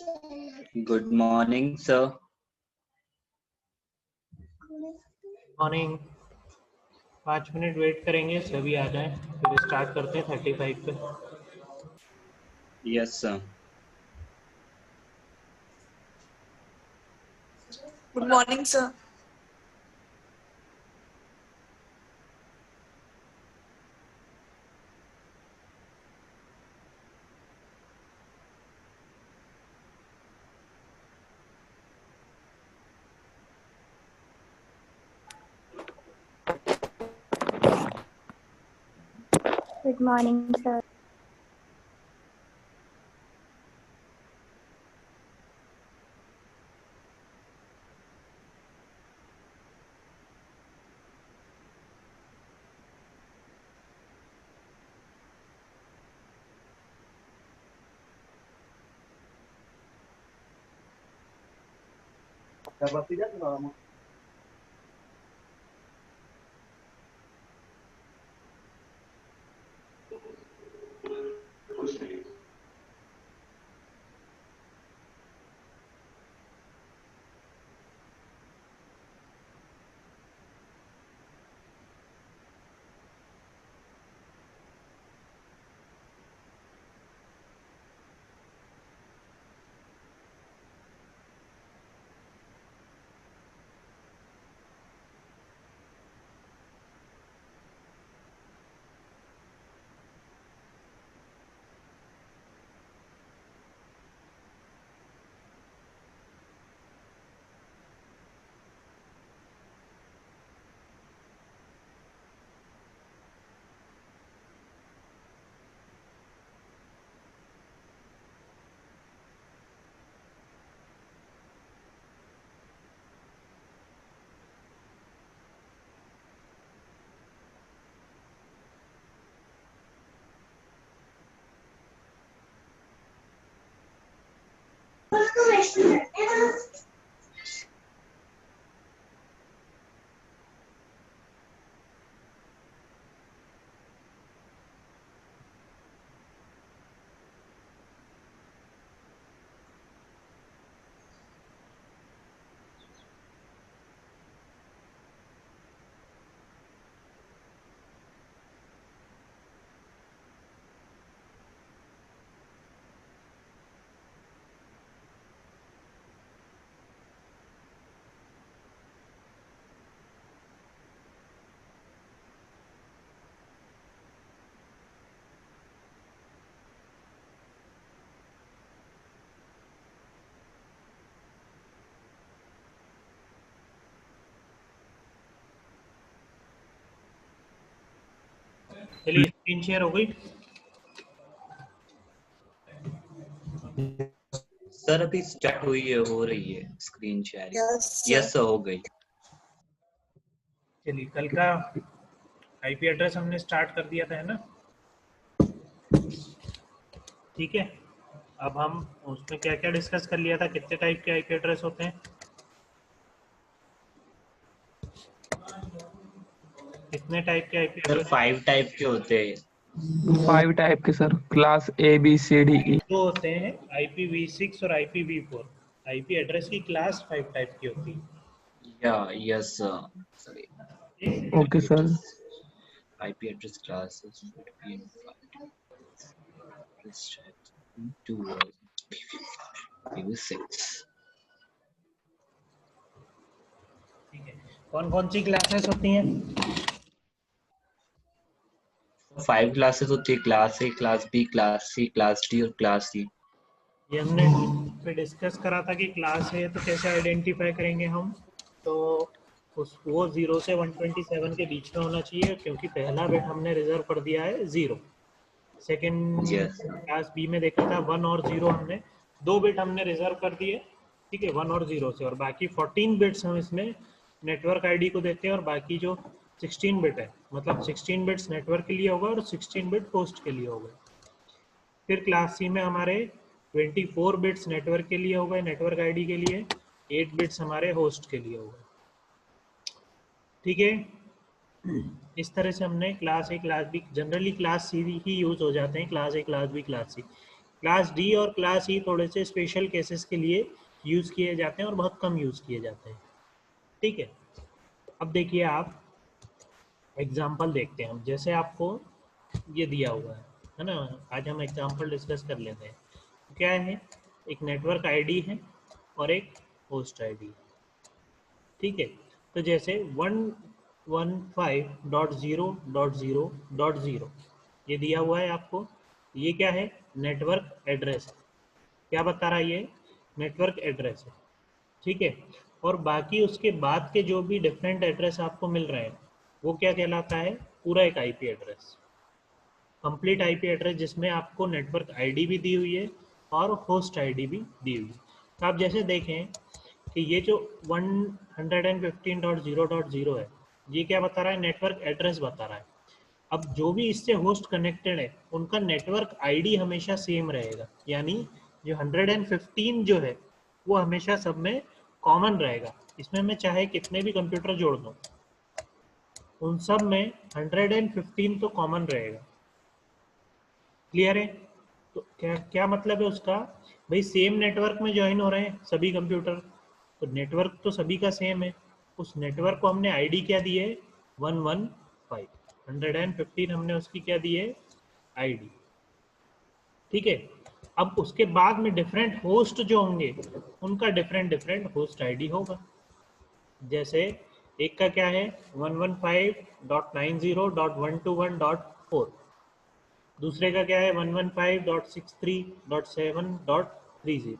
Good morning sir. Morning. 5 minute wait करेंगे, सभी आ जाएं, फिर स्टार्ट करते हैं 35 पे। Yes sir. Good morning sir. Good morning, sir. चलिए, स्क्रीन शेयर हो गई। सर अभी स्टार्ट हुई है, हो रही है screen sharing. Yes, yes sir, हो गई। चलिए, कल का आईपी एड्रेस हमने स्टार्ट कर दिया था, है ना? ठीक है, अब हम उसमें क्या क्या डिस्कस कर लिया था, कितने टाइप के आईपी एड्रेस होते हैं, कितने टाइप के आईपी सर एड्रेस? 5 टाइप के होते हैं। 5 टाइप के सर, क्लास ABCDE। दो होते हैं, IPv6 और IPv4। आईपी एड्रेस की क्लास 5 टाइप की होती है। या yes sir, sorry. Okay sir. IP address classes ठीक है, कौन कौन सी क्लासेस होती हैं? 5 क्लासेस होती है, class A, class B, class C, class D और क्लास सी। ये हमने पे डिस्कस करा था कि क्लास है तो कैसे आइडेंटिफाई करेंगे हम, तो वो 0 से 127 के बीच में होना चाहिए, क्योंकि पहला बिट हमने रिजर्व कर दिया है 0। सेकंड यस क्लास बी में देखा था 1 और 0, हमने 2 बिट हमने रिजर्व कर दिए, ठीक है, 1 और 0 से, और बाकी 14 बिट्स हम इसमें नेटवर्क आईडी को देते हैं, और बाकी जो 16 बिट है, मतलब 16 बिट्स नेटवर्क के लिए होगा और 16 बिट होस्ट के लिए होगा। फिर क्लास सी में हमारे 24 बिट्स नेटवर्क के लिए हो गए, नेटवर्क आईडी के लिए, 8 बिट्स हमारे होस्ट के लिए हो गए, ठीक है। इस तरह से हमने class A, class B, generally class C ही यूज हो जाते हैं, class A, class B, class C. Class D और क्लास ई थोड़े से स्पेशल केसेस के लिए यूज़ किए जाते हैं और बहुत कम यूज़ किए जाते हैं, ठीक है। अब देखिए आप एग्जाम्पल देखते हैं हम, जैसे आपको ये दिया हुआ है ना, आज हम एग्जाम्पल डिस्कस कर लेते हैं। क्या है, एक नेटवर्क आईडी है और एक होस्ट आईडी, ठीक है। तो जैसे 115.0.0.0 ये दिया हुआ है आपको, ये क्या है, नेटवर्क एड्रेस। क्या बता रहा है ये, नेटवर्क एड्रेस है, ठीक है। और बाकी उसके बाद के जो भी डिफरेंट एड्रेस आपको मिल रहे हैं वो क्या कहलाता है, पूरा एक IP address, complete IP address, जिसमें आपको नेटवर्क आईडी भी दी हुई है और होस्ट आईडी भी दी हुई है। तो आप जैसे देखें कि ये जो 115.0.0 है, ये क्या बता रहा है, नेटवर्क एड्रेस बता रहा है। अब जो भी इससे होस्ट कनेक्टेड है उनका नेटवर्क आईडी हमेशा सेम रहेगा, यानी जो 115 जो है वो हमेशा सब में कॉमन रहेगा। इसमें मैं चाहे कितने भी कंप्यूटर जोड़ दूं, उन सब में 115 तो कॉमन रहेगा। क्लियर है? तो क्या क्या मतलब है उसका, भाई सेम नेटवर्क में ज्वाइन हो रहे हैं सभी कंप्यूटर, तो नेटवर्क तो सभी का सेम है। उस नेटवर्क को हमने आईडी क्या दी है, 115 हमने उसकी क्या दी है, आईडी, ठीक है। अब उसके बाद में डिफरेंट होस्ट जो होंगे उनका डिफरेंट होस्ट आईडी होगा। जैसे एक का क्या है 115.90.121.4, दूसरे का क्या है 115.63.7.30,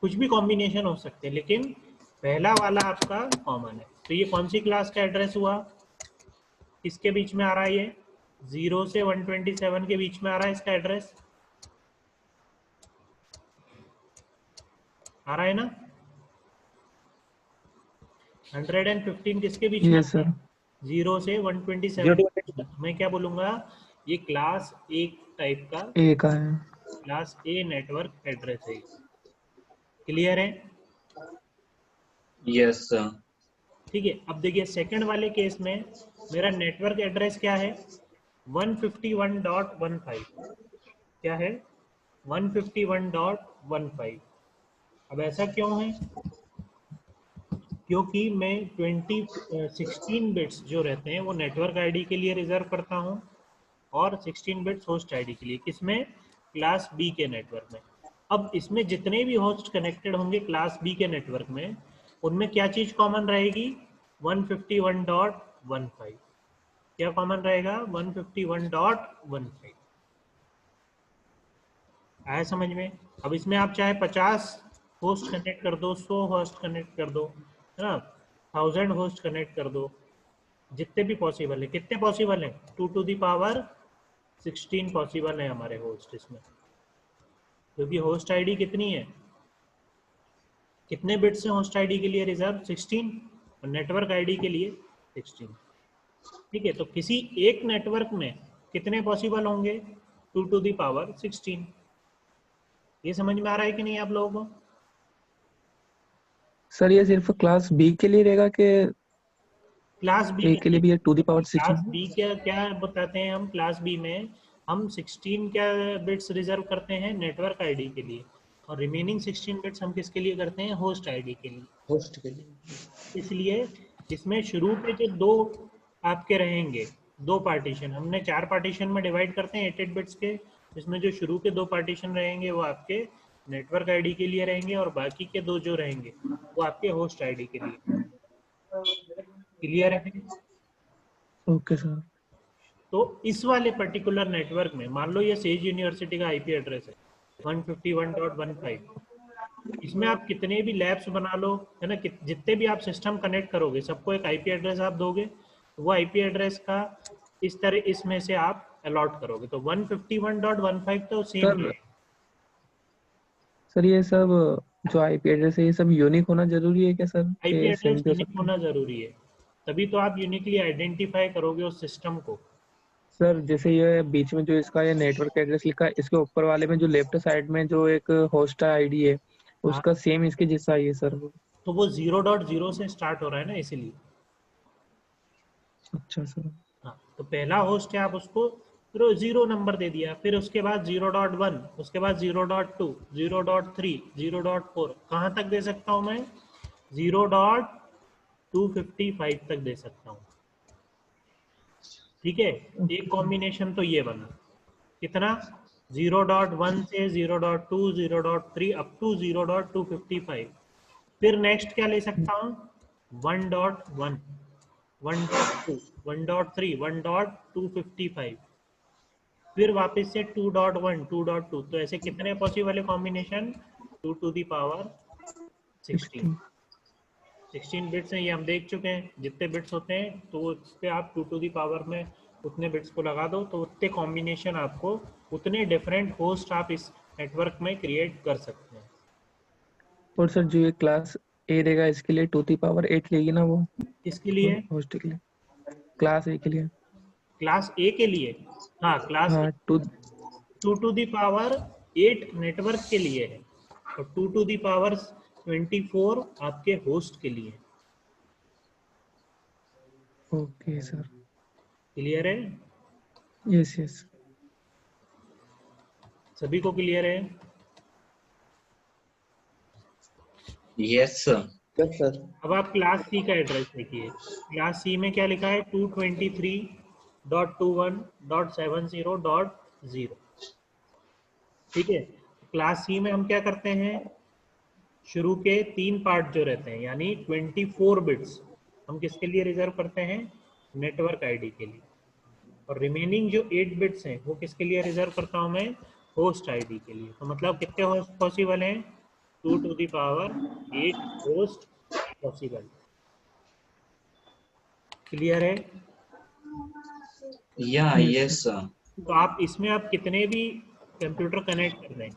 कुछ भी कॉम्बिनेशन हो सकते हैं, लेकिन पहला वाला आपका कॉमन है। तो ये कौन सी क्लास का एड्रेस हुआ, किसके बीच में आ रहा है, ये 0 से 127 के बीच में आ रहा है इसका एड्रेस, आ रहा है ना। 115 किसके बीच में, यस सर। 0 से 127। मैं क्या बोलूंगा, ये क्लास ए टाइप का, ए का है। क्लास ए नेटवर्क एड्रेस है। क्लियर है? Yes sir. ठीक है। अब देखिए सेकंड वाले केस में मेरा नेटवर्क एड्रेस क्या है, 151.15, क्या है 151.15। अब ऐसा क्यों है, क्योंकि मैं 16 बिट्स जो रहते हैं वो नेटवर्क आईडी के लिए रिजर्व करता हूं और 16 बिट्स होस्ट आईडी के लिए, किसमें, क्लास बी के नेटवर्क में। अब इसमें जितने भी होस्ट कनेक्टेड होंगे क्लास बी के नेटवर्क में, उनमें क्या चीज कॉमन रहेगी, 151.15। क्या कॉमन रहेगा, 151.15। आया समझ में? अब इसमें आप चाहे 50 होस्ट कनेक्ट कर दो, 100 होस्ट कनेक्ट कर दो, है ना, 1000 होस्ट कनेक्ट कर दो, जितने भी पॉसिबल है। कितने पॉसिबल है, 2 to the power 16 पॉसिबल है हमारे होस्ट इसमें, क्योंकि होस्ट आईडी कितनी है, कितने बिट्स हैं होस्ट आईडी के लिए रिजर्व, 16, और नेटवर्क आईडी के लिए 16, ठीक है। तो किसी एक नेटवर्क में कितने पॉसिबल होंगे, 2 to the power 16। ये समझ में आ रहा है कि नहीं आप लोगों को? सर ये सिर्फ क्लास बी के लिए रहेगा कि क्लास बी ए में के लिए भी है, to the power class 16? B क्या क्या बताते हैं हम, क्लास बी में हम 16 क्या बिट्स रिजर्व करते हैं नेटवर्क आईडी के लिए, और रिमेनिंग 16 बिट्स हम किसके लिए करते हैं, होस्ट आईडी के लिए, होस्ट के लिए। इसलिए इसमें शुरू पे जो दो आपके रहेंगे, दो पार्टीशन, हमने 4 पार्टीशन में डिवाइड करते हैं 8 बिट्स के, इसमें जो शुरू के 2 पार्टीशन रहेंगे वो आपके नेटवर्क आईडी के लिए रहेंगे और बाकी के 2 जो रहेंगे वो आपके होस्ट आईडी के लिए। क्लियर है? Okay sir. तो इस वाले पर्टिकुलर नेटवर्क में मान लो ये सेज यूनिवर्सिटी का आईपी एड्रेस है 151.15, इसमें आप कितने भी लैब्स बना लो, है ना, जितने भी आप सिस्टम कनेक्ट करोगे सबको एक आईपी एड्रेस आप दोगे, तो वो आईपी एड्रेस का इस तरह इसमें से आप अलॉट करोगे, तो 151.15 तो सेम ही है। सर ये सब जो आईपी एड्रेस है ये सब यूनिक होना जरूरी है क्या सर, आईपी कि सेम एड्रेस भी हो यूनिक सकता है? होना जरूरी है, तभी तो आप यूनिकली आइडेंटिफाई करोगे उस सिस्टम को। सर जैसे ये बीच में जो इसका ये नेटवर्क एड्रेस लिखा है, इसके ऊपर वाले में जो लेफ्ट साइड में जो एक होस्ट आईडी है हाँ, उसका सेम इसके जैसा ही है सर वो? तो वो 0.0 से स्टार्ट हो रहा है ना, इसीलिए। अच्छा सर। हाँ, तो पहला होस्ट है आप उसको जीरो नंबर दे दिया, फिर उसके बाद 0.1, उसके बाद 0.2, 0.3, 0.4, कहाँ तक दे सकता हूँ मैं? 0.255 तक दे सकता हूँ। ठीक है, एक कॉम्बिनेशन तो ये बना, कितना? 0.1 से 0.2, 0.3 अप टू 0.255। फिर नेक्स्ट क्या ले सकता हूँ? 1.1, 1.2, 1.3, 1.255, फिर वापस से 2.1, 2.2। तो ऐसे कितने पॉसिबल है combination? 2 to the power 16। 16 bits हैं, ये हम देख चुके हैं। जितने बिट्स होते हैं तो उस पे आप 2 to the power में उतने बिट्स को लगा दो, तो उतने कॉम्बिनेशन आपको, उतने डिफरेंट होस्ट आप इस नेटवर्क में क्रिएट कर सकते हैं। और सर जो ये क्लास ए रहेगा इसके लिए 2 की पावर 8 लेगी ना वो किसके लिए? होस्ट के लिए, क्लास ए के लिए। क्लास ए के लिए? हाँ, क्लास हाँ 2। 2 to the power 8 नेटवर्क के लिए है, और 2 to the power 24 आपके होस्ट के लिए। Okay sir. क्लियर है? Yes yes. सभी को क्लियर है? Yes sir. Yes sir. अब आप क्लास सी का एड्रेस देखिए। क्लास सी में क्या लिखा है? 223.21.70.0। ठीक है, क्लास सी में हम क्या करते हैं? शुरू के 3 पार्ट जो रहते हैं, यानी 24 बिट्स, हम किसके लिए रिजर्व करते हैं? नेटवर्क आईडी के लिए। और रिमेनिंग जो 8 बिट्स हैं वो किसके लिए रिजर्व करता हूं मैं? होस्ट आईडी के लिए। तो मतलब कितने होस्ट पॉसिबल हैं? 2 to the power 8 host possible. Clear है? या Yes, यस सर। तो आप इसमें आप कितने भी कंप्यूटर कनेक्ट कर दें,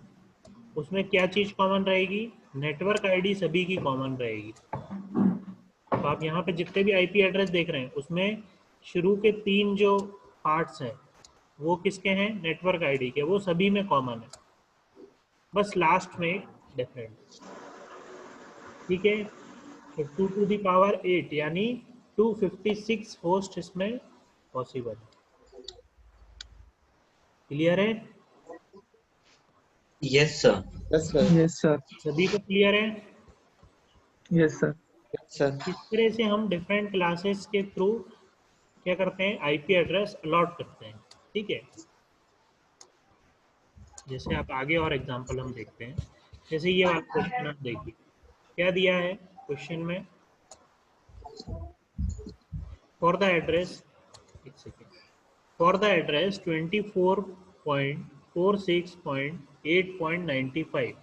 उसमें क्या चीज कॉमन रहेगी? नेटवर्क आईडी सभी की कॉमन रहेगी। तो आप यहाँ पे जितने भी आईपी एड्रेस देख रहे हैं उसमें शुरू के 3 जो पार्ट्स हैं वो किसके हैं? नेटवर्क आईडी के, वो सभी में कॉमन है, बस लास्ट में एक डिफरेंट। ठीक है, तो 2 to the power 8 यानी 256 होस्ट इसमें पॉसिबल है। क्लियर है? Yes sir. Yes sir. Yes sir. सभी को क्लियर है? Yes sir. Yes sir. इस तरह से हम डिफरेंट क्लासेस के थ्रू क्या करते हैं? आईपी एड्रेस अलॉट करते हैं। ठीक है, जैसे आप आगे और एग्जांपल हम देखते हैं। जैसे ये वाला क्वेश्चन आप देखिए, क्या दिया है क्वेश्चन में? फॉर द एड्रेस, एक second, for the address 24.46.8.95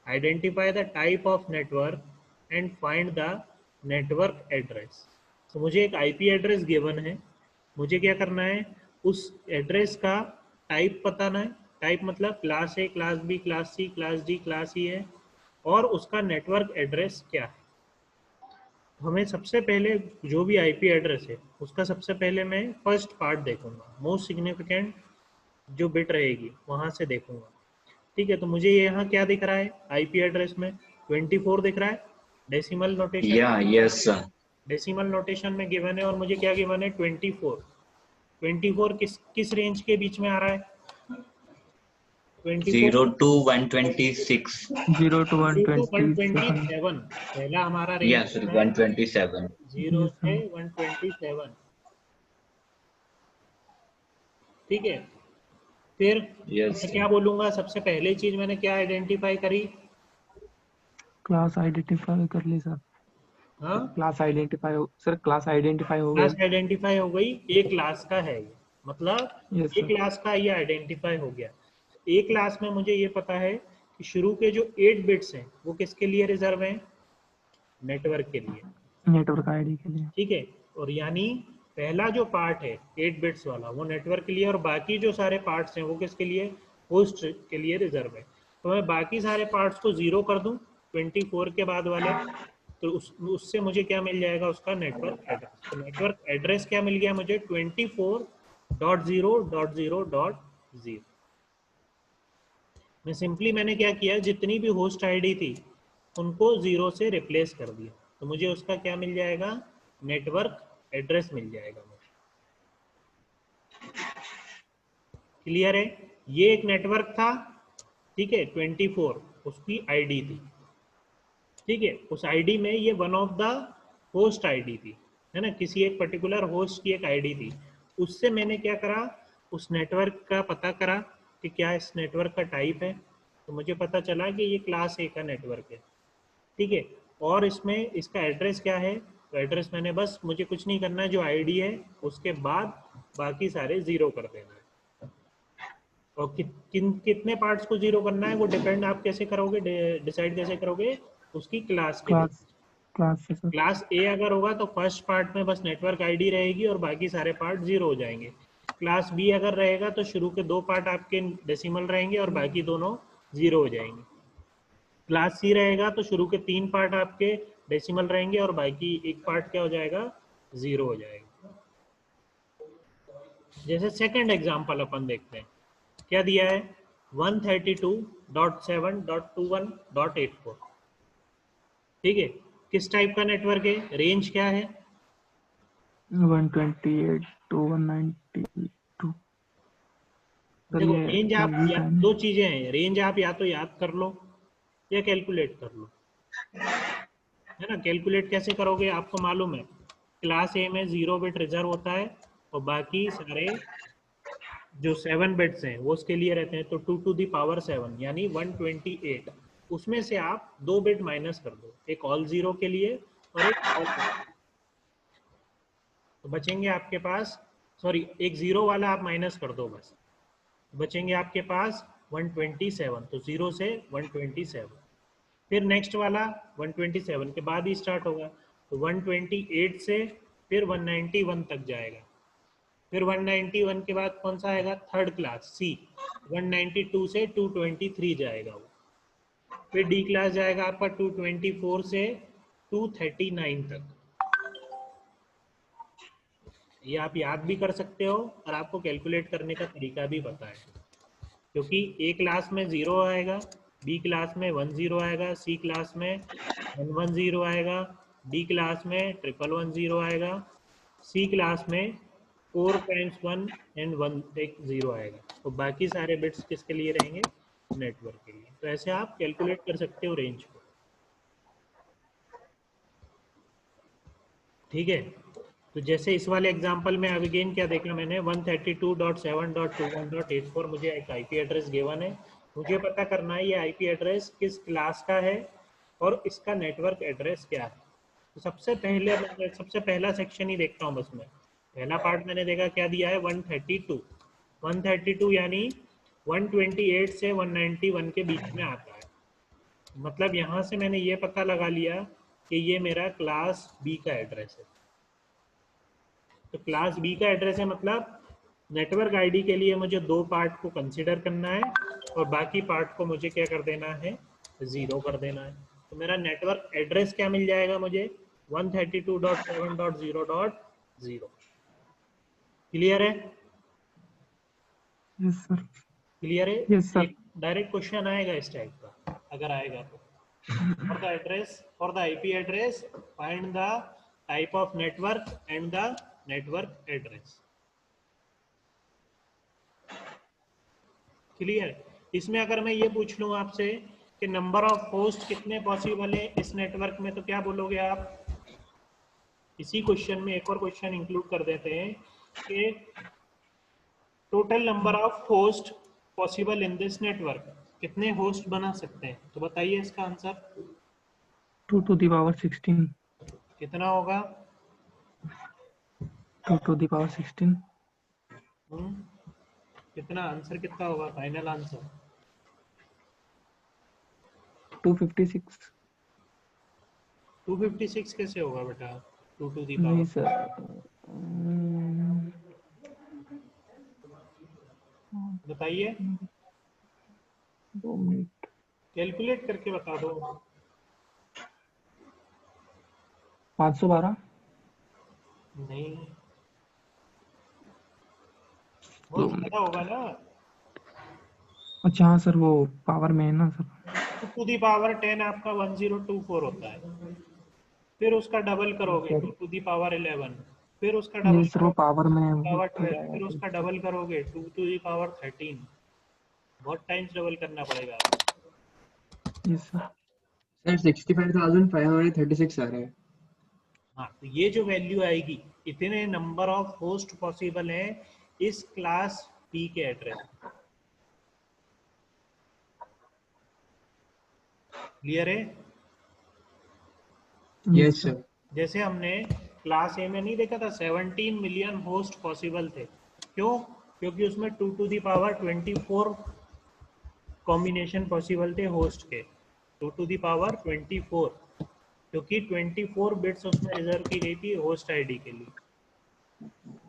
identify the type of network and find the network address. तो मुझे एक आईपी एड्रेस गिवन है, मुझे क्या करना है? उस एड्रेस का टाइप बताना है। टाइप मतलब class A, class B, class C, class D, class E है, और उसका नेटवर्क एड्रेस क्या है। हमें सबसे पहले जो भी आईपी एड्रेस है उसका सबसे पहले मैं फर्स्ट पार्ट देखूंगा, मोस्ट सिग्निफिकेंट जो बिट रहेगी वहां से देखूंगा। ठीक है, तो मुझे ये यहाँ क्या दिख रहा है? आईपी एड्रेस में 24 दिख रहा है, डेसिमल नोटेशन। या यस सर। डेसिमल नोटेशन में गिवन है, और मुझे क्या गिवन है? 24। 24 किस रेंज के बीच में आ रहा है? 24 0 to 126। 0 to to 127। 127 पहला हमारा रेंज यस है, 127। 0 Yes, से sir. 127। ठीक है, फिर यस मैं क्या बोलूंगा? सबसे पहले चीज मैंने क्या आइडेंटिफाई करी? क्लास आइडेंटिफाई कर ली सर। हाँ, क्लास आइडेंटिफाई हो सर, क्लास आइडेंटिफाई हो क्लास गई। आइडेंटिफाई हो गई, ए क्लास का है ये, मतलब यस ए सर। क्लास का ये आइडेंटिफाई हो गया। ए क्लास में मुझे ये पता है कि शुरू के जो 8 बिट्स हैं वो किसके लिए रिजर्व हैं? नेटवर्क के लिए। नेटवर्क आईडी के लिए। ठीक है, और यानी पहला जो पार्ट है 8 बिट्स वाला वो नेटवर्क के लिए, और बाकी जो सारे पार्ट्स हैं वो किसके लिए? होस्ट के लिए रिजर्व है। तो मैं बाकी सारे पार्ट्स को 0 कर दूं 24 के बाद वाले, तो उससे मुझे क्या मिल जाएगा? उसका नेटवर्क एड्रेस। तो नेटवर्क एड्रेस क्या मिल गया मुझे? 24.0.0.0। मैंने क्या किया? जितनी भी होस्ट आईडी थी उनको 0 से रिप्लेस कर दिया, तो मुझे उसका क्या मिल जाएगा? नेटवर्क एड्रेस मिल जाएगा मुझे। क्लियर है? ये एक नेटवर्क था, ठीक है, 24, उसकी आईडी थी, ठीक है, उस आईडी में ये one of the host ID थी, है ना, किसी एक पर्टिकुलर होस्ट की एक आईडी थी। उससे मैंने क्या करा, उस नेटवर्क का पता करा कि क्या इस नेटवर्क का टाइप है, तो मुझे पता चला कि ये क्लास ए का नेटवर्क है, ठीक है, और इसमें इसका एड्रेस क्या है, तो एड्रेस मैंने बस, मुझे कुछ नहीं करना है, जो आईडी है उसके बाद बाकी सारे जीरो कर देना है। और कितने पार्ट्स को जीरो करना है वो डिपेंड आप कैसे करोगे, डिसाइड कैसे करोगे, उसकी क्लास के क्लास ए अगर होगा तो फर्स्ट पार्ट में बस नेटवर्क आईडी रहेगी और बाकी सारे पार्ट जीरो हो जाएंगे। क्लास बी अगर रहेगा तो शुरू के 2 पार्ट आपके डेसिमल रहेंगे और बाकी दोनों जीरो हो जाएंगे। क्लास सी रहेगा तो शुरू के 3 पार्ट आपके डेसिमल रहेंगे और बाकी एक पार्ट क्या हो जाएगा, जीरो हो जाएगा। जैसे सेकंड एग्जांपल अपन देखते हैं, क्या दिया है, 132.7.21.84, ठीक है, किस टाइप का नेटवर्क है, रेंज क्या है, 128 to 192। देखो रेंज आप दो चीजें हैं, रेंज आप या तो याद कर लो या कैलकुलेट कर लो, है ना। कैलकुलेट कैसे करोगे, आपको मालूम है क्लास ए में 0 बिट रिजर्व होता है और बाकी सारे जो 7 बिट्स हैं वो उसके लिए रहते हैं, तो 2 to the power 7 यानी 128, उसमें से आप 2 बिट माइनस कर दो, एक ऑल जीरो के लिए और एक ऑल, तो बचेंगे आपके पास, सॉरी एक जीरो वाला आप माइनस कर दो बस, बचेंगे आपके पास 127, तो 0 से 127, फिर नेक्स्ट वाला 127 के बाद ही स्टार्ट होगा, तो 128 से फिर 191 तक जाएगा, फिर 191 के बाद कौन सा आएगा, थर्ड क्लास सी, 192 से 223 जाएगा वो, फिर डी क्लास जाएगा आपका 224 से 239 तक। ये आप याद भी कर सकते हो और आपको कैलकुलेट करने का तरीका भी पता है, क्योंकि ए क्लास में 0 आएगा, बी क्लास में 10 आएगा, सी क्लास में 110 आएगा, डी क्लास में 111 आएगा, सी क्लास में 4 times 1 and 1 एक 0 आएगा, तो बाकी सारे बिट्स किसके लिए रहेंगे, नेटवर्क के लिए। तो ऐसे आप कैलकुलेट कर सकते हो रेंज को, ठीक है। तो जैसे इस वाले एग्जांपल में अब अगेन क्या देखा मैंने, 132.7.21.84 मुझे एक आईपी एड्रेस गिवन है, मुझे पता करना है ये आईपी एड्रेस किस क्लास का है और इसका नेटवर्क एड्रेस क्या है। तो सबसे पहला सेक्शन ही देखता हूँ बस मैं, पहला पार्ट मैंने देखा क्या दिया है, 132 यानी 128 से 191 के बीच में आता है, मतलब यहाँ से मैंने ये पता लगा लिया कि ये मेरा क्लास बी का एड्रेस है। तो क्लास बी का एड्रेस है, मतलब नेटवर्क आईडी के लिए मुझे 2 पार्ट को कंसीडर करना है और बाकी पार्ट को मुझे क्या कर देना है, 0 कर देना है। तो मेरा नेटवर्क एड्रेस क्या मिल जाएगा मुझे, 132.7.0.0। क्लियर है? Yes sir. क्लियर है? Yes sir. डायरेक्ट क्वेश्चन आएगा इस टाइप का, अगर आएगा तो, for the address, for the IP address find the type of network and the network address. Clear? इसमें अगर मैं ये पूछ लूं आपसे कि नंबर ऑफ होस्ट कितने पॉसिबल है इस नेटवर्क में, तो क्या बोलोगे आप? इसी क्वेश्चन में एक और क्वेश्चन इंक्लूड कर देते हैं कि total number of host possible in this network, कितने होस्ट बना सकते हैं, तो बताइए इसका आंसर। 2 to the power 16। कितना होगा? 2 to the power 16। कितना आंसर कितना होगा, फाइनल आंसर? 256। 256 कैसे होगा बेटा, 2 to the नहीं power? सर, बताइए, 2 मिनट कैलकुलेट करके बता दो। 512। नहीं, बहुत ज्यादा होगा ना। अच्छा हाँ सर, वो पावर में है ना सर। 2 to the power 10 आपका 1024 होता है, फिर उसका डबल करोगे 2 to the power 11, फिर उसका ये डबल सर वो पावर में पावर हो 12, फिर उसका जाएगा। डबल करोगे 2 टू दी पावर 13, बहुत टाइम्स डबल करना पड़ेगा। Yes sir. सर 65,536 आ रहा है। हाँ, तो ये जो वैल्यू आएगी, इतने नंबर ऑफ होस्ट पॉसिबल हैं इस क्लास बी के एड्रेस। क्लियर है? Yes sir. जैसे हमने क्लास ए में नहीं देखा था 17 मिलियन होस्ट पॉसिबल थे, क्यों? क्योंकि उसमें 2 to the power 24 combination possible थे होस्ट के, 2 टू दी पावर 24, क्योंकि 24 बिट्स उसमें रिजर्व की गई थी होस्ट आईडी के लिए।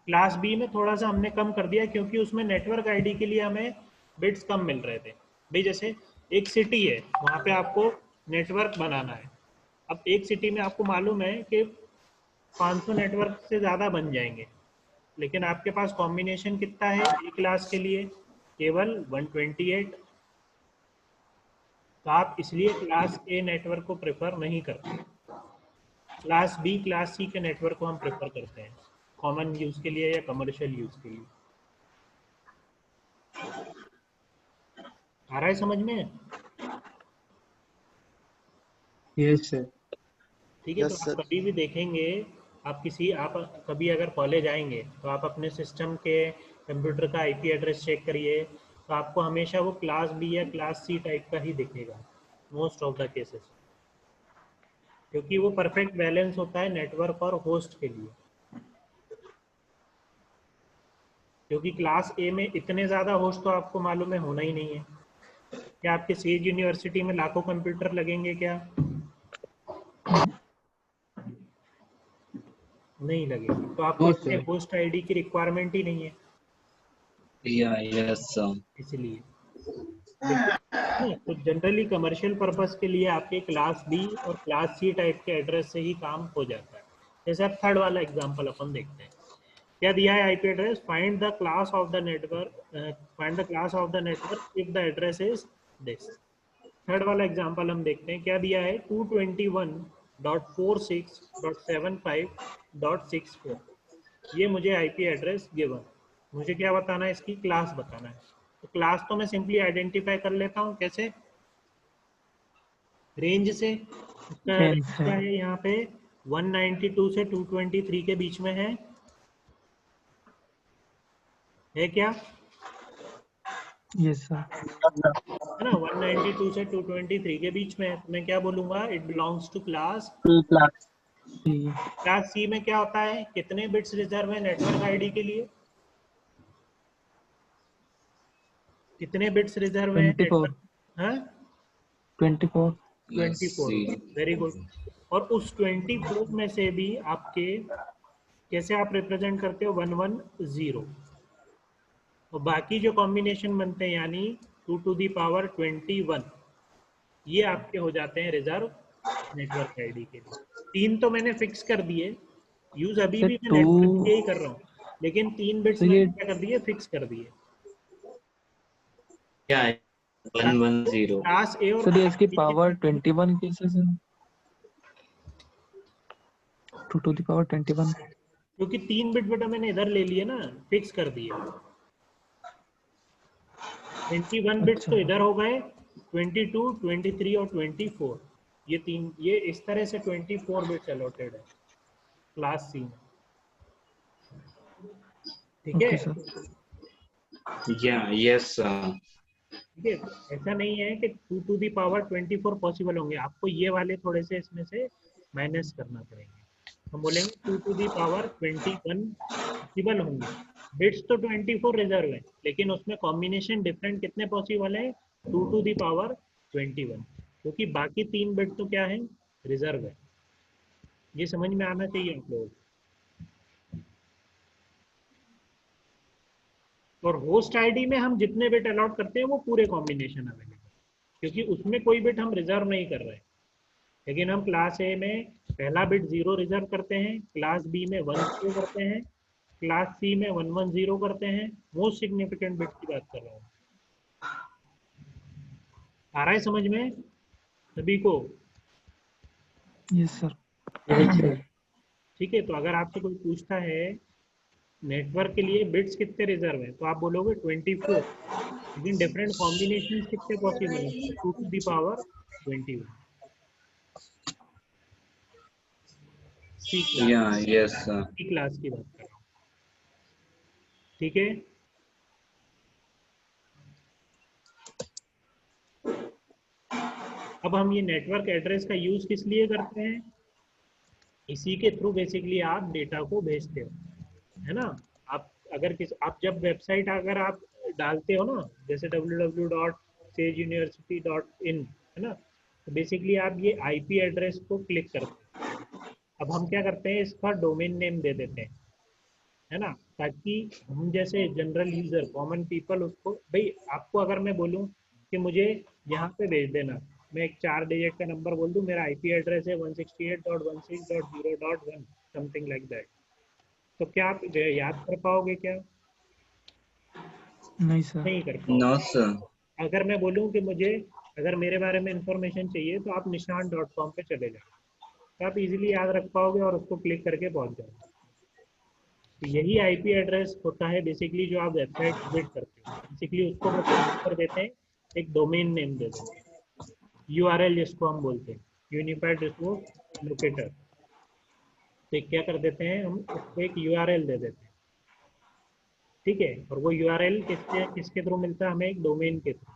क्लास बी में थोड़ा सा हमने कम कर दिया क्योंकि उसमें नेटवर्क आईडी के लिए हमें बिट्स कम मिल रहे थे। भाई जैसे एक सिटी है, वहाँ पे आपको नेटवर्क बनाना है। अब एक सिटी में आपको मालूम है कि 500 नेटवर्क से ज़्यादा बन जाएंगे, लेकिन आपके पास कॉम्बिनेशन कितना है एक क्लास के लिए? केवल 128। तो आप इसलिए क्लास ए नेटवर्क को प्रेफर नहीं करते, क्लास बी क्लास सी के नेटवर्क को हम प्रेफर करते हैं कॉमन यूज़ के लिए या कमर्शियल यूज़ के लिए। आ रहा है समझ में? Yes sir. ठीक है, तो यस आप सर। कभी भी देखेंगे, आप कभी अगर कॉलेज आएंगे तो आप अपने सिस्टम के कंप्यूटर का आईपी एड्रेस चेक करिए, तो आपको हमेशा वो क्लास बी या क्लास सी टाइप का ही दिखेगा मोस्ट ऑफ द केसेस, क्योंकि वो परफेक्ट बैलेंस होता है नेटवर्क और होस्ट के लिए। क्योंकि क्लास ए में इतने ज़्यादा होस्ट तो आपको मालूम है होना ही नहीं है। क्या आपके सेज यूनिवर्सिटी में लाखों कंप्यूटर लगेंगे क्या? नहीं लगेंगे, तो आपको नो इतने सर। होस्ट आईडी की रिक्वायरमेंट ही नहीं है, यस सर। इसलिए। तो जनरली कमर्शियल पर्पस के लिए आपके क्लास बी और क्लास सी टाइप के एड्रेस से ही काम हो जाता है। जैसे अब थर्ड वाला एग्जांपल अपन देखते हैं। क्या दिया है IP address? Find the class of the network, find the class of the network if the address is this. Third वाला एग्जांपल हम देखते हैं, क्या दिया है? 221.46.75.64, ये मुझे आईपी एड्रेस गिवन। मुझे क्या बताना है? इसकी क्लास बताना है। तो क्लास तो मैं सिंपली आइडेंटिफाई कर लेता हूँ, कैसे? रेंज से। उसका रेंज क्या है यहाँ पे? 192 से 223 के बीच में है क्या? Yes sir. है ना, 192 से 223 के बीच में है। तो मैं क्या बोलूंगा? It belongs to class. Class C में क्या होता है? कितने बिट्स रिजर्व है नेटवर्क आईडी के लिए? कितने बिट्स रिजर्व है 24 नेटवर्क? हाँ, 24 24। Very good. और उस 24 में से भी आपके कैसे आप रिप्रेजेंट करते हो? 110। और बाकी जो कॉम्बिनेशन बनते हैं यानी 2 टू दी पावर 21, ये आपके हो जाते हैं रिजर्व नेटवर्क आईडी के लिए। 3 तो मैंने फिक्स कर दिए, यूज अभी सर भी मैं 2 नेटवर्क के ही कर रहा हूँ, लेकिन 3 बिट्स तो ये मैंने क्या कर दिए? फिक्स कर दिए। क्या है? 110। क्लास ए और सर ये क्लास इसकी बी के पावर लिए 21 कैसे सर? 2 to the power 21। क्योंकि 3 बिट बेटा मैंने इधर ले लिए ना, फिक्स कर दिए। 21 बिट्स अच्छा तो इधर हो गए, 22, 23 और 24, ये तीन, ये इस तरह से 24 बिट्स अलॉटेड है क्लास सी में। ठीक है? Okay sir. Yes sir. ठीक है, तो ऐसा नहीं है कि 2 टू दी पावर 24 पॉसिबल होंगे, आपको ये वाले थोड़े से इसमें से माइनस करना पड़ेंगे। हम बोलेंगे 2 टू दी पावर 21 पॉसिबल होंगे। बिट्स तो 24 रिजर्व है, लेकिन उसमें कॉम्बिनेशन डिफरेंट कितने पॉसिबल है? 2 टू दी पावर 21, क्योंकि बाकी 3 बिट तो क्या है? रिजर्व है। ये समझ में आना चाहिए आप लोगों को। और होस्ट आईडी में हम जितने बिट अलॉट करते हैं वो पूरे कॉम्बिनेशन अवेलेबल, क्योंकि उसमें कोई बिट हम रिजर्व नहीं कर रहे हैं। लेकिन हम क्लास ए में पहला बिट 0 रिजर्व करते हैं, क्लास बी में 1 0 करते हैं, क्लास सी में 110 करते हैं। मोस्ट सिग्निफिकेंट बिट की बात कर रहा हूँ। आ रहा है समझ में सभी को? Yes sir. Yes sir. ठीक है, तो अगर आपसे कोई पूछता है नेटवर्क के लिए बिट्स कितने रिजर्व है, तो आप बोलोगे 24, लेकिन डिफरेंट कॉम्बिनेशन कितने पॉसिबल है, 2 to the power 21। C class, Yeah, yes, C class की बात कर रहा हूँ, ठीक है। अब हम ये नेटवर्क एड्रेस का यूज किस लिए करते हैं, इसी के थ्रू बेसिकली आप डेटा को भेजते हो, है ना। आप अगर आप जब वेबसाइट अगर आप डालते हो ना, जैसे www.sageuniversity.in, है ना, तो बेसिकली आप ये आईपी एड्रेस को क्लिक करते हैं। अब हम क्या करते हैं, इसका डोमेन नेम दे देते हैं, है ना, ताकि हम जैसे जनरल यूजर कॉमन पीपल उसको, भाई आपको अगर मैं बोलूँ कि मुझे यहाँ पे भेज देना, मैं एक 4 डिजिट का नंबर बोल दूँ, मेरा आईपी एड्रेस है 168.168.0.1 समथिंग लाइक दैट, तो क्या आप याद कर पाओगे क्या? नहीं सर। नहीं कर पाओगे। no sir, अगर मैं बोलूँ कि मुझे अगर मेरे बारे में इंफॉर्मेशन चाहिए, तो आप nishan.com पे चले जाओ, तो आप इजीली याद रख पाओगे और उसको क्लिक करके पहुंच जाओगे। तो यही आईपी एड्रेस होता है बेसिकली जो आप वेबसाइट विजिट करते हो, बेसिकली उसको बस कर देते हैं, एक डोमेन नेम दे देते हैं, यूआरएल जिसको हम बोलते हैं, यूनिफाइड रिसोर्स लोकेटर। तो क्या कर देते हैं, हम उसको एक यूआरएल दे देते हैं, ठीक है, और वो यूआरएल किसके किसके थ्रू मिलता है, हमें एक डोमेन के थ्रू,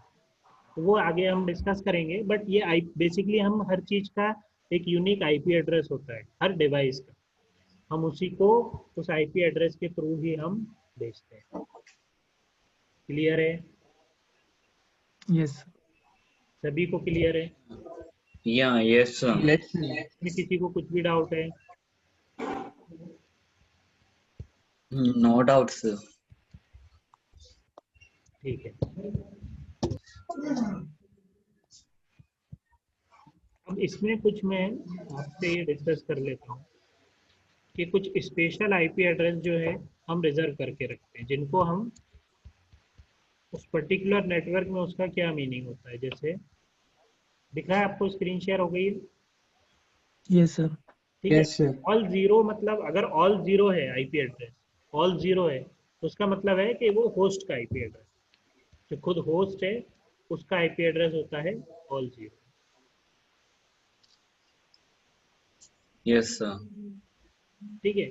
तो वो आगे हम डिस्कस करेंगे। बट ये बेसिकली हम हर चीज का एक यूनिक आईपी एड्रेस होता है हर डिवाइस का, हम उसी को उस आईपी एड्रेस के थ्रू ही हम भेजते हैं। क्लियर है? यस। सभी को क्लियर है? yeah, yes sir, Yes, sir. में किसी को कुछ भी डाउट है? no doubt sir, ठीक है, अब इसमें कुछ मैं आपसे ये डिस्कस कर लेता हूँ कि कुछ स्पेशल आईपी एड्रेस जो है हम रिजर्व करके रखते हैं, जिनको हम उस पर्टिकुलर नेटवर्क में उसका क्या मीनिंग होता है। जैसे दिखा है आपको, स्क्रीन शेयर हो गई है, यस सर। ठीक है। Yes, sir. ऑल जीरो मतलब अगर ऑल जीरो है आईपी एड्रेस, ऑल जीरो है, तो उसका मतलब है कि वो होस्ट का आईपी एड्रेस, जो खुद होस्ट है उसका आईपी एड्रेस होता है ऑल जीरो, yes sir, ठीक है।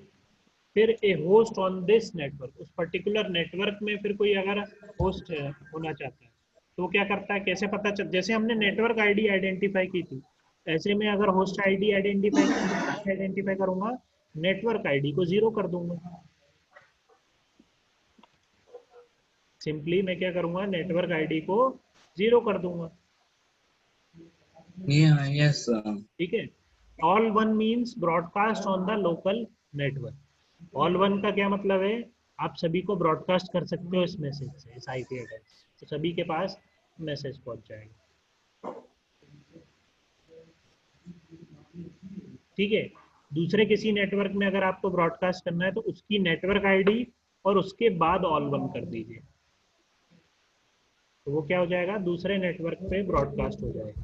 फिर ए होस्ट ऑन दिस नेटवर्क, उस पर्टिकुलर नेटवर्क में फिर कोई अगर होस्ट होना चाहता है, तो वो क्या करता है, कैसे पता चल, जैसे हमने नेटवर्क आईडी आइडेंटिफाई की थी, ऐसे में अगर होस्ट आईडी आइडेंटिफाई करूंगा, नेटवर्क आईडी को 0 कर दूंगा। सिंपली मैं क्या करूंगा, नेटवर्क आईडी को 0 कर दूंगा, yeah, yes sir, ठीक है। All one means broadcast on the local network. All one का क्या मतलब है, आप सभी को ब्रॉडकास्ट कर सकते हो इस मैसेज से, इस आईपी एड्रेस, तो सभी के पास मैसेज पहुंच जाएगा, ठीक है। दूसरे किसी नेटवर्क में अगर आपको ब्रॉडकास्ट करना है, तो उसकी नेटवर्क आईडी और उसके बाद ऑल वन कर दीजिए, तो वो क्या हो जाएगा, दूसरे नेटवर्क पे ब्रॉडकास्ट हो जाएगा।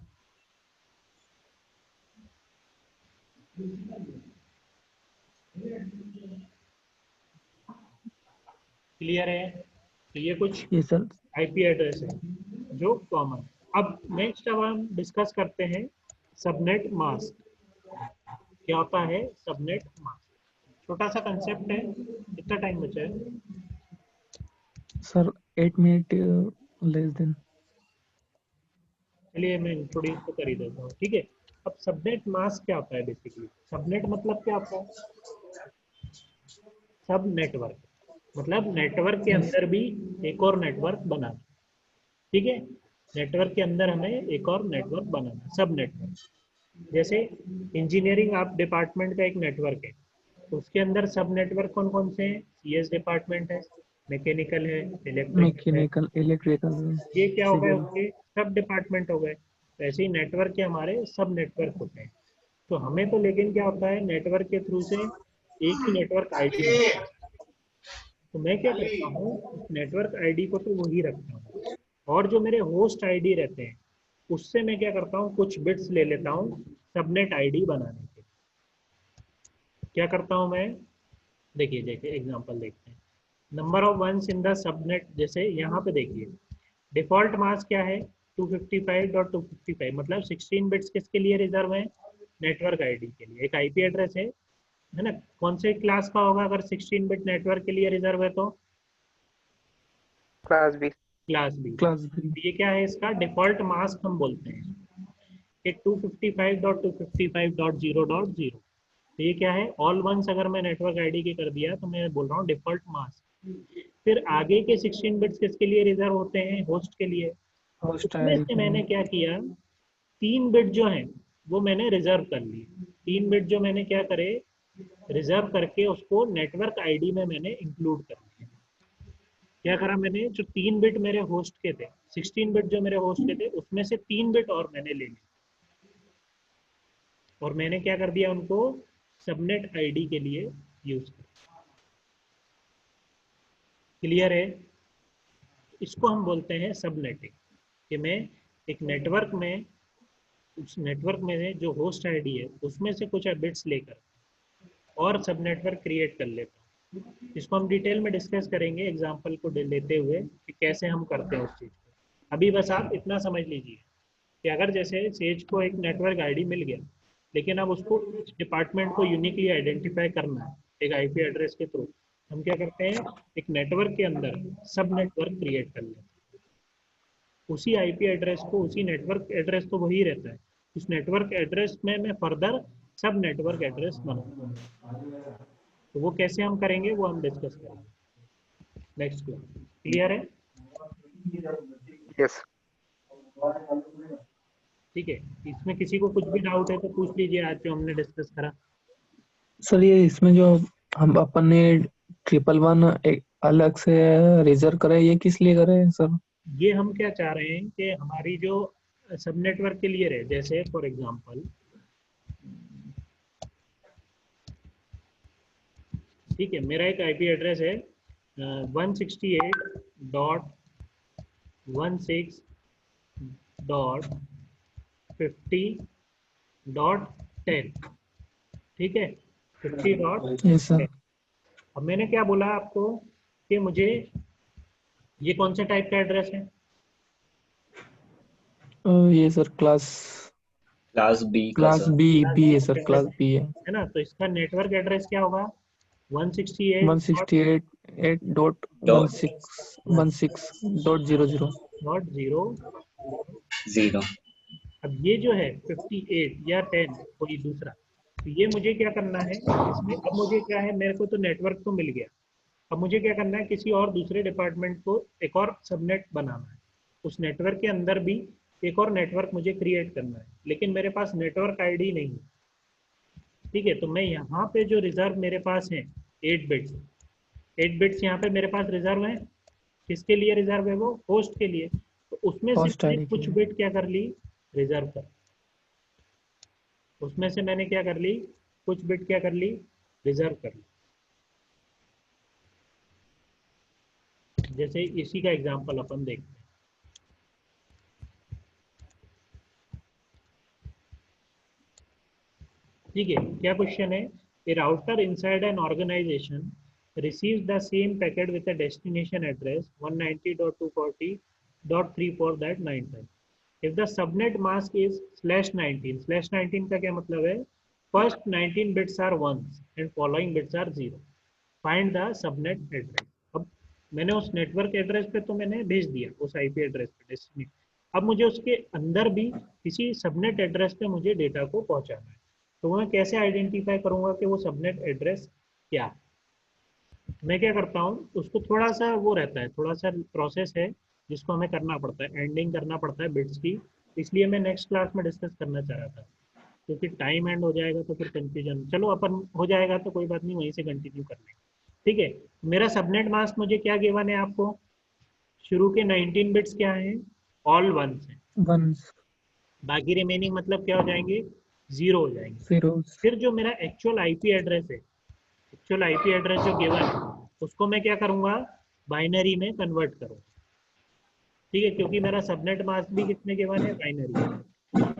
क्लियर है? तो ये कुछ यस सर। आईपी एड्रेस है जो कॉमन। अब नेक्स्ट अब हम डिस्कस करते हैं सबनेट मास्क। क्या होता है सबनेट मास्क? छोटा सा कंसेप्ट है। कितना टाइम बचा है? Sir 8 minute less than. चलिए मैं इंट्रोड्यूस तो कर ही देता हूँ, ठीक है। अब सबनेट मास्क क्या होता है? बेसिकली सबनेट मतलब क्या होता है? सब नेटवर्क मतलब नेटवर्क के अंदर भी एक और नेटवर्क बनाना, ठीक है। नेटवर्क के अंदर हमें एक और नेटवर्क बनाना, सब नेटवर्क। जैसे इंजीनियरिंग आप डिपार्टमेंट का एक नेटवर्क है, तो उसके अंदर सब नेटवर्क कौन कौन से हैं? सीएस डिपार्टमेंट है, मैकेनिकल है, इलेक्ट्रिकल है, मैकेनिकल, इलेक्ट्रिकल, ये क्या हो गए? सिविल। उनके सब डिपार्टमेंट हो गए। तो ऐसे ही नेटवर्क के हमारे सब नेटवर्क होते हैं। तो हमें तो लेकिन क्या होता है, नेटवर्क के थ्रू से एक ही नेटवर्क आईडी मिलता है। तो मैं क्या करता हूँ, नेटवर्क आईडी को तो वही रखता हूँ, और जो मेरे होस्ट आईडी रहते हैं उससे मैं क्या करता हूँ, कुछ बिट्स ले लेता हूँ सबनेट आईडी बनाने के। क्या करता हूँ मैं, देखिए देखिए एग्जांपल देखते हैं। Number of ones in the subnet, जैसे यहाँ पे देखिए डिफॉल्ट मास्क क्या है 255.255, मतलब 16 बिट्स किसके लिए रिजर्व है, नेटवर्क आईडी के लिए। एक आईपी एड्रेस है ना, कौन से क्लास का होगा अगर 16 बिट नेटवर्क के लिए रिजर्व है तो class B. Class B. Class B. ये क्या है, इसका डिफॉल्ट मास्क हम बोलते हैं कि 255.255.0.0। तो ये क्या है, ऑल वंस अगर मैं नेटवर्क आईडी के कर दिया तो मैं बोल रहा हूँ डिफॉल्ट मास्क। फिर आगे के 16 बिट्स किसके लिए रिजर्व होते हैं, होस्ट के लिए। होस्ट उसमें आईडी से के मैंने लिए। क्या किया, 3 बिट जो है वो मैंने रिजर्व कर लिए। 3 बिट जो मैंने क्या करे, रिजर्व करके उसको नेटवर्क आईडी में मैंने इंक्लूड कर लिया। क्या करा मैंने, जो 3 बिट मेरे होस्ट के थे, 16 बिट जो मेरे होस्ट के थे उसमें से 3 बिट और मैंने ले लिए, और मैंने क्या कर दिया, उनको सबनेट आईडी के लिए यूज कर। क्लियर है, इसको हम बोलते हैं सबनेटिंग, कि मैं एक नेटवर्क में, उस नेटवर्क में जो होस्ट आईडी है उसमें से कुछ बिट्स लेकर और सब नेटवर्क क्रिएट कर लेता हूँ। इसको हम डिटेल में डिस्कस करेंगे एग्जांपल को लेते हुए कि कैसे हम करते हैं उस चीज़ को। अभी बस आप इतना समझ लीजिए कि अगर जैसे सेज को एक नेटवर्क आईडी मिल गया, लेकिन अब उसको डिपार्टमेंट को यूनिकली आइडेंटिफाई करना है एक आईपी एड्रेस के थ्रू, हम क्या करते हैं, एक नेटवर्क के अंदर सब नेटवर्क क्रिएट कर लेते हैं। उसी आईपी एड्रेस को, उसी नेटवर्क एड्रेस तो वही रहता है, उस नेटवर्क एड्रेस में मैं फर्दर सब नेटवर्क एड्रेस बनाऊंगा। तो वो कैसे हम करेंगे वो हम डिस्कस करेंगे नेक्स्ट क्लास। क्लियर है, यस। ठीक है। इसमें किसी को कुछ भी डाउट है तो पूछ लीजिए आज जो हमने डिस्कस करा। सर ये इसमें जो हम अपन ने 111 एक अलग से रिजर्व करे, ये किस लिए करे सर? ये हम क्या चाह रहे हैं कि हमारी जो सब नेटवर्क के लिए रहे, जैसे फॉर एग्जांपल ठीक है, मेरा एक आईपी एड्रेस है 168.160.50.10, ठीक है, 50.10। Yes sir. अब मैंने क्या बोला आपको कि मुझे ये कौन से टाइप का एड्रेस है, ये सर क्लास बी का क्लास सर। बी है सर, क्लास बी है। है ना, तो इसका नेटवर्क एड्रेस क्या होगा 168.0.0। 168.16.00। अब ये जो है 58 या 10 कोई दूसरा, तो ये मुझे क्या करना है इसमें, अब मुझे क्या है, मेरे को तो नेटवर्क तो मिल गया, अब मुझे क्या करना है, किसी और दूसरे डिपार्टमेंट को एक और सबनेट बनाना है, उस नेटवर्क के अंदर भी एक और नेटवर्क मुझे क्रिएट करना है, लेकिन मेरे पास नेटवर्क आईडी नहीं है। ठीक है, तो मैं यहाँ पे जो रिजर्व मेरे पास है 8 बिट्स, 8 बिट्स यहाँ पे मेरे पास रिजर्व है, किसके लिए रिजर्व है, वो होस्ट के लिए। तो उसमें से होस्ट मैंने आईडी कुछ बिट क्या कर ली, रिजर्व कर, उसमें से मैंने क्या कर ली, कुछ बिट क्या कर ली, रिजर्व कर ली। जैसे इसी का एग्जांपल अपन देखते हैं। ठीक है, क्या क्वेश्चन है, a router inside an organisation receives the same packet with a destination address 192.240.34.95. If the subnet mask is /19, /19 का क्या मतलब है, first 19 bits are ones and following bits are zero. Find the subnet address. अब मैंने उस network address पे तो मैंने भेज दिया, उस आईपी एड्रेस पे डेस्टिनेशन, अब मुझे उसके अंदर भी किसी सबनेट एड्रेस पे मुझे डेटा को पहुंचाना है, तो मैं कैसे आइडेंटिफाई करूंगा कि वो सबनेट एड्रेस क्या है। मैं क्या करता हूँ, उसको थोड़ा सा वो रहता है, थोड़ा सा प्रोसेस है जिसको हमें करना पड़ता है, एंडिंग करना पड़ता है बिट्स की, इसलिए मैं नेक्स्ट क्लास में डिस्कस करना चाह रहा था, क्योंकि टाइम एंड हो जाएगा तो फिर कंफ्यूजन, चलो अपन हो जाएगा तो कोई बात नहीं, वहीं से कंटिन्यू कर लेंगे। ठीक है, मेरा सबनेट मास्क मुझे क्या गिवन है आपको, शुरू के 19 बिट्स क्या हैं, ऑल वंस हैं, वंस, बाकी रिमेनिंग मतलब क्या हो जाएंगे, जीरो हो जाएंगे। जीरोस। फिर जो मेरा एक्चुअल आईपी एड्रेस है, एक्चुअल आईपी एड्रेस जो गिवन है उसको मैं क्या करूंगा, बाइनरी में कन्वर्ट करूंगा। ठीक है, क्योंकि मेरा सबनेट मास्क भी कितने गिवन है, बाइनरी।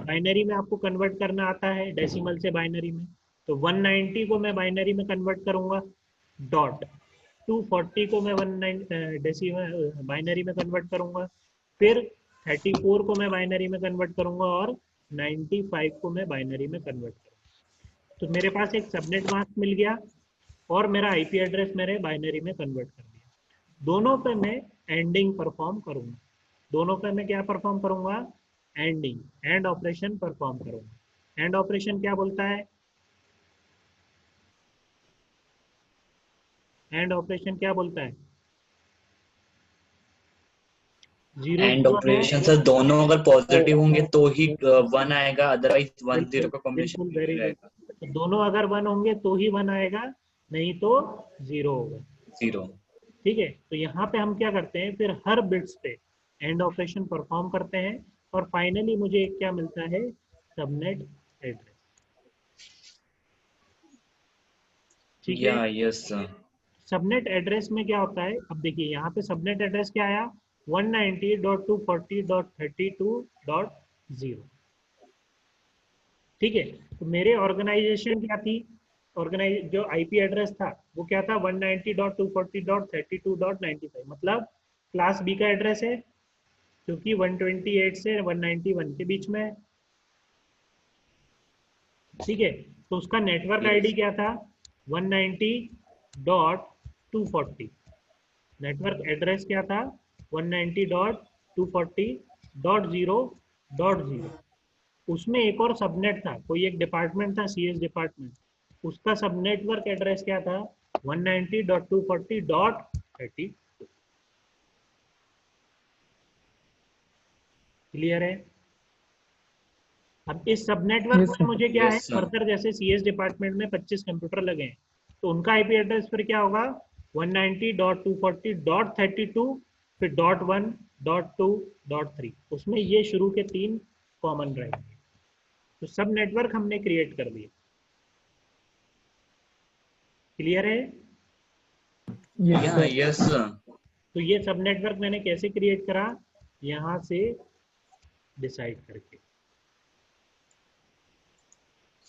बाइनरी में आपको कन्वर्ट करना आता है डेसिमल से बाइनरी में, तो 190 को मैं बाइनरी में कन्वर्ट करूंगा डॉट, 240 को मैं 19 डेसिमल बाइनरी में कन्वर्ट करूंगा, फिर 34 को मैं बाइनरी में कन्वर्ट करूंगा और 95 को मैं बाइनरी में कन्वर्ट करूंगा। तो मेरे पास एक सबनेट मास्क मिल गया और मेरा आईपी एड्रेस मेरे बाइनरी में कन्वर्ट कर दिया। दोनों पे मैं एंडिंग परफॉर्म करूंगा। दोनों पे मैं क्या परफॉर्म करूंगा? एंडिंग, एंड ऑपरेशन परफॉर्म करूंगा। एंड ऑपरेशन क्या बोलता है? एंड ऑपरेशन क्या बोलता है? जीरो एंड ऑपरेशन सर दोनों अगर पॉजिटिव होंगे तो ही 1 आएगा, अदरवाइज 1 0 का कॉम्बिनेशन बिल्कुल, वेरी गुड। रहेगा। तो दोनों अगर 1 होंगे तो ही 1 आएगा, नहीं तो 0 होगा। 0। ठीक है, तो यहाँ पे हम क्या करते हैं, फिर हर बिट्स पे एंड ऑपरेशन परफॉर्म करते हैं और फाइनली मुझे एक क्या मिलता है? Subnet address. ठीक है, यस सर। सबनेट एड्रेस में क्या होता है? अब देखिए यहाँ पे सबनेट एड्रेस क्या आया? 190.240.32.0। ठीक है, तो मेरे ऑर्गेनाइजेशन क्या थी? जो आईपी एड्रेस था वो क्या था? 190.240.32.95, मतलब क्लास बी का एड्रेस है क्योंकि 128 से 191 के बीच में है। ठीक है, तो उसका नेटवर्क आईडी क्या था? 190.240। नेटवर्क एड्रेस क्या था? 190.240.0.0। उसमें एक और सबनेट था, कोई एक डिपार्टमेंट था, सीएस डिपार्टमेंट, उसका सब नेटवर्क एड्रेस क्या था? 190.240.32। क्लियर है? अब इस सब नेटवर्क में मुझे क्या है, फर्दर जैसे सीएस डिपार्टमेंट में 25 कंप्यूटर लगे हैं तो उनका आईपी एड्रेस फिर क्या होगा? 190.240.32, फिर .1, .2, .3। उसमें ये शुरू के 3 कॉमन रहेंगे। तो सब नेटवर्क हमने क्रिएट कर दिए। क्लियर है? Yes sir. तो ये सब नेटवर्क मैंने कैसे क्रिएट करा? यहां से डिसाइड करके।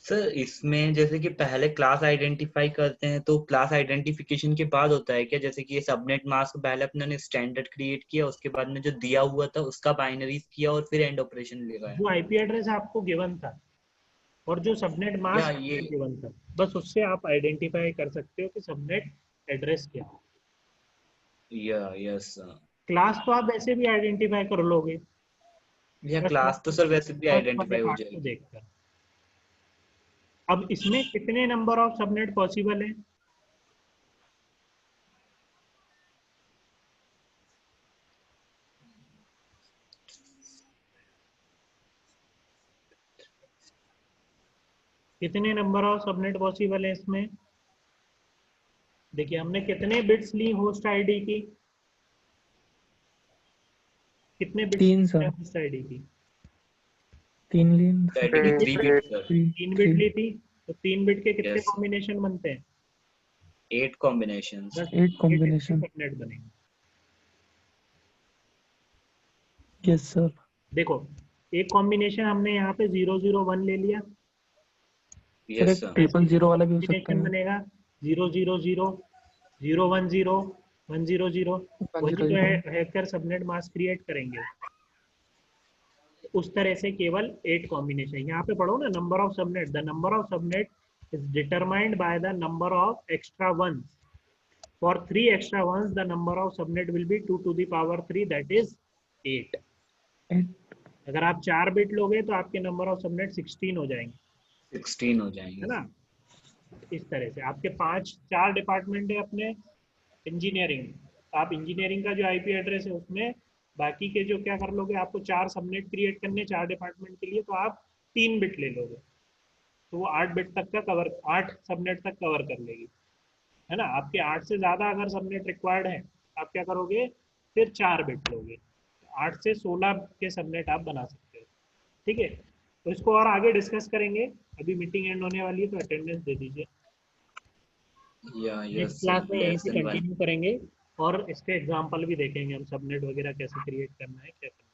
सर इसमें जैसे कि पहले क्लास आइडेंटिफाई करते हैं तो क्लास आइडेंटिफिकेशन के बाद होता है क्या? जैसे कि ये सबनेट मास्क पहले अपने स्टैंडर्ड क्रिएट किया, उसके बाद में जो दिया हुआ था उसका बाइनरीज किया और फिर एंड ऑपरेशन लगाया। जो आईपी एड्रेस आपको गिवन था और जो सबनेट मास्क ये गिवन था, बस उससे आप आइडेंटिफाई कर सकते हो कि सबनेट एड्रेस क्या है। Yes sir. क्लास तो आप ऐसे भी आइडेंटिफाई कर लोगे, क्लास तो सर वैसे भी फर्स्ट वाले आइडेंटिफाई हो पार्ट को जाएगी। देखकर। अब इसमें कितने नंबर ऑफ सबनेट पॉसिबल है? कितने नंबर ऑफ सबनेट पॉसिबल है इसमें? देखिए हमने कितने बिट्स ली होस्ट आईडी की? कितने बिट्स 3 सर। होस्ट आईडी की? 3 लीन 33 बिट सर। 3 बिट ली थी, तो 3 बिट के कितने यस, कॉम्बिनेशन बनते हैं? 8 कॉम्बिनेशंस। 8 कॉम्बिनेशन। सबनेट बनेंगे। Yes sir. देखो एक कॉम्बिनेशन हमने यहाँ पे 001 ले लिया, सर यस एक सर। 000 वाला भी हो सकता कॉम्बिनेशन है। बनेगा 000, 010, 100। वही तो 100। हैकर सबनेट मास्क क्रिएट करेंगे। उस तरह से केवल 8 कॉम्बिनेशन। यहाँ पे पढ़ो ना, number of subnet, the number of subnet is determined by the number of extra ones. For 3 extra ones, the number of subnet will be 2 to the power 3, that is 8. 8 अगर आप 4 बिट लोगे तो आपके number of subnet 16 हो जाएंगे, 16 हो है जाएंगे। ना? इस तरह से आपके 4 डिपार्टमेंट है अपने इंजीनियरिंग। तो आप इंजीनियरिंग का जो आईपी एड्रेस है उसमें बाकी के जो क्या कर लोगे, आपको 4 सबनेट क्रिएट करने 4 डिपार्टमेंट के लिए, तो आप 3 बिट ले लोगे तो वो 8 बिट तक का कवर, 8 सबनेट तक कवर कर लेगी, है ना? आपके 8 से ज़्यादा अगर सबनेट रिक्वायर्ड है आप क्या करोगे, फिर 4 बिट लोगे, 8 से 16 के सबनेट आप बना सकते हो। ठीक है, तो इसको और आगे डिस्कस करेंगे, अभी मीटिंग एंड होने वाली है तो अटेंडेंस दे दीजिए। नेक्स्ट क्लास में यहीं से कंटिन्यू करेंगे और इसके एग्जाम्पल भी देखेंगे हम, सबनेट वगैरह कैसे क्रिएट करना है, क्या करना है।